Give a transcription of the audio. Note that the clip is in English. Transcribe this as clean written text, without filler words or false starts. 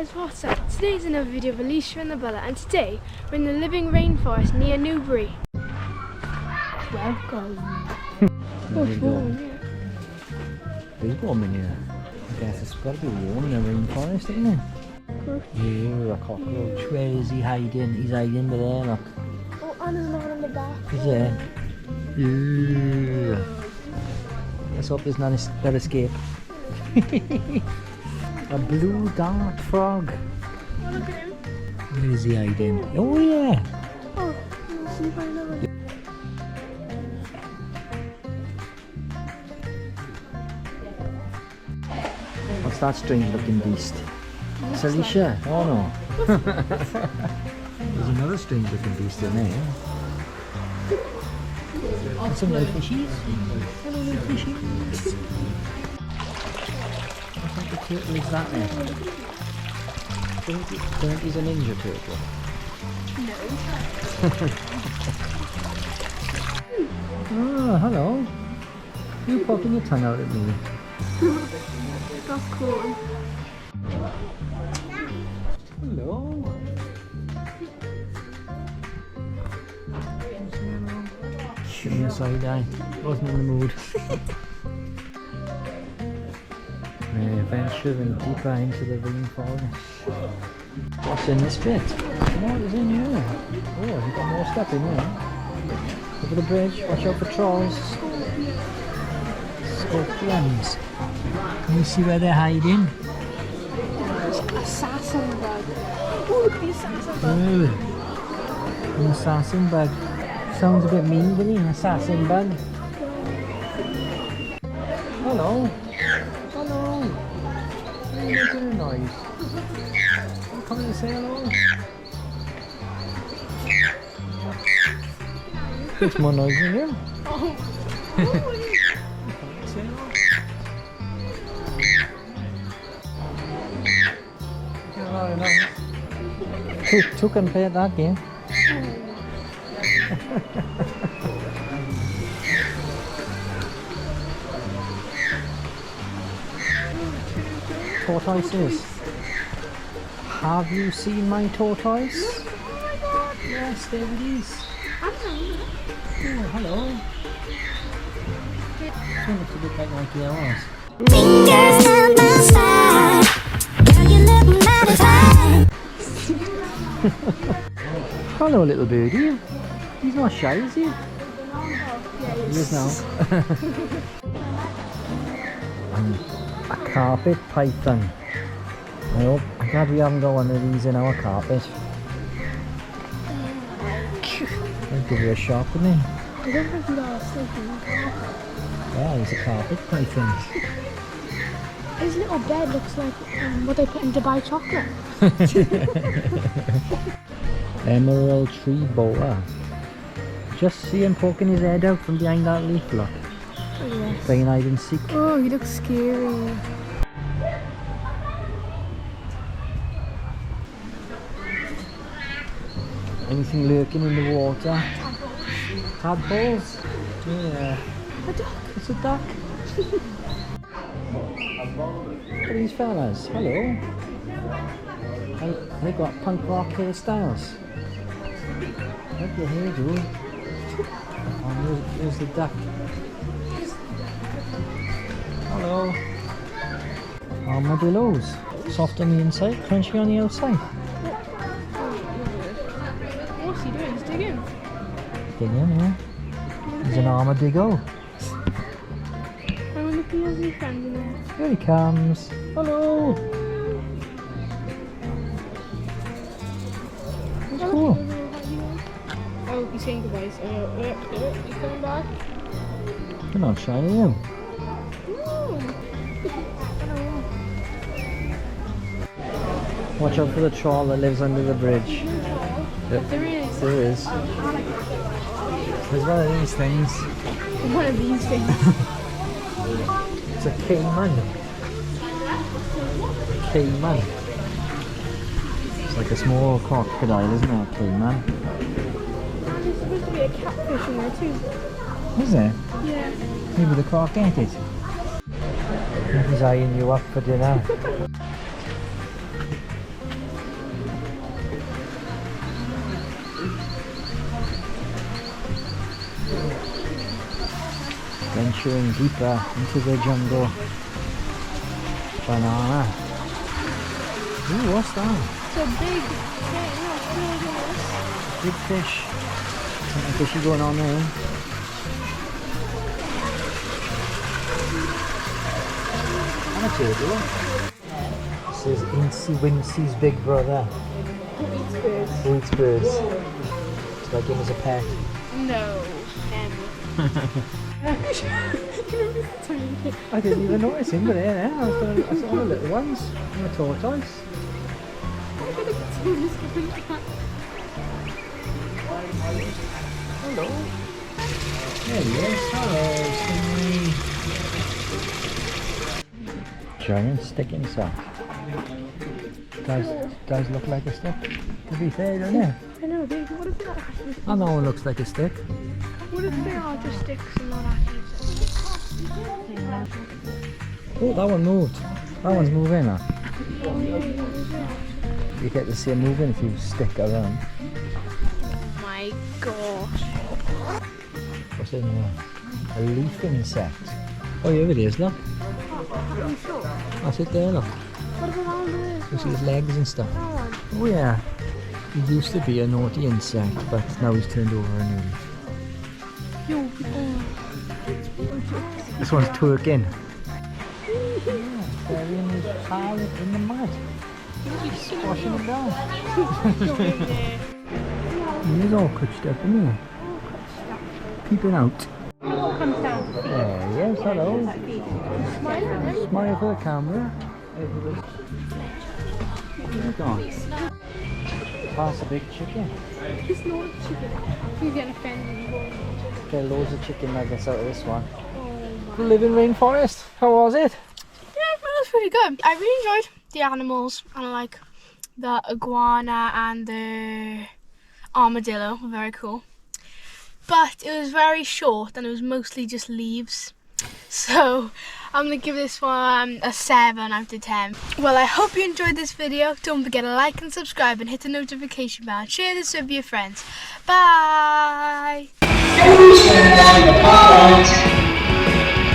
guys, what's up? Today's another video of Alesha and The Bullet, and today we're in the Living Rainforest near Newbury. Welcome. It's warm in here. I guess it's got to be warm in the rainforest, isn't it? Yeah, a cockroach. Where is he hiding? He's hiding there, look. Oh, and there's another in the back. Is there? Yeah. Let's hope there's not that escape. A blue dart frog. Oh, look at him. Where is he hiding? Oh yeah. Oh, let's see if I know it. What's that strange looking beast? It's Alesha. Oh no. There's another strange looking beast in there. That's some little fishies. Hello little fishies. What type of turtle is that then? Think he's a ninja turtle? No. Oh, hello. You popping your tongue out at me. That's cool. Hello. Give me a side eye. Wasn't in the mood. We're venturing deeper into the rainforest. What's in this bit? What is in here? Oh, we've got more stuff in here. Over the bridge, watch out for trolls. Scorpions. Can you see where they're hiding? Assassin bug. Oh, look at the assassin bug. An assassin bug. Sounds a bit mean, doesn't it? Assassin bug. Hello. Hello. What are you making a noise? You coming to say hello? It's more noise than you. Toucan play at that game. Tortoises. Have you seen my tortoise? Oh my god. Yes, there it is. Oh, hello. It looks a bit like Nike hours. Fingers down my side, girl, you look mighty fine. Hello, little birdie. He's not shy, is he? He is now. A carpet python. I'm glad we haven't got one of these in our carpet. I'd give you a shock, wouldn't he? I don't think that's sleeping. Yeah, he's a carpet python. His little bed looks like what they put in Dubai chocolate. Emerald tree boa. Just see him poking his head out from behind that leaf block. Oh, yes. Playing hide and seek. Oh, he looks scary. Anything lurking in the water? Tadpoles? Yeah. A duck. It's a duck. Look at these fellas. Hello. They got punk rock hairstyles. Look your hair, dude. Oh, here's the duck. Hello. Armadillos. Soft on the inside, crunchy on the outside. What's he doing? He's digging. Digging, yeah. He's an armadillo. I wonder if he has any friends in there. Here he comes. Hello. That's cool. Oh, he's saying goodbye. He's coming back. You're not shy, are you? Watch out for the troll that lives under the bridge. Yep. There is. There is. There's one of these things. One of these things. It's a cayman. Cayman. It's like a small crocodile, isn't it? A cayman. There's supposed to be a catfish in there too. Is there? Yeah. Maybe the croc ate it. He's eyeing you up for dinner. venturing deeper into the jungle. Banana. Ooh, what's that? It's a big thing. Big fish. Something fishy going on there. And a turtle. This is Incy Wincy's big brother. Who eats birds? Who eats birds? Should I give him as a pet? No. I didn't even notice him, but there, I saw the little ones and the tortoise. Hello. There he is. Hello, Steamy. Giant stick insect. Does look like a stick. To be fair, doesn't it? I know, dude. What if they're actually sticks? I know one looks like a stick. What if they are just sticks and not actually sticks? Oh, that one moved. That one's moving now. You get to see it moving if you stick around. Oh my gosh. What's in there? A leaf insect. Oh, here it is, look. That's it there, look. What about all this? You see his legs and stuff. That one. Oh yeah. He used to be a naughty insect, but now he's turned over a new leaf. Yo, This one's Toucan. They're in his pile in the mud. Squashing him down. He's all cutched up, isn't he? Peeping out. comes down. There he is, hello. Smile. Smile for the camera. Look on. Pass a big chicken. It's not chicken. You're getting offended. Get loads of chicken nuggets out of this one. Oh my. Living Rainforest. How was it? Yeah, it was pretty good. I really enjoyed the animals, and I like the iguana and the armadillo. Very cool. But it was very short, and it was mostly just leaves. So I'm gonna give this one a 7 out of 10. Well, I hope you enjoyed this video. Don't forget to like and subscribe and hit the notification bell and share this with your friends. Bye.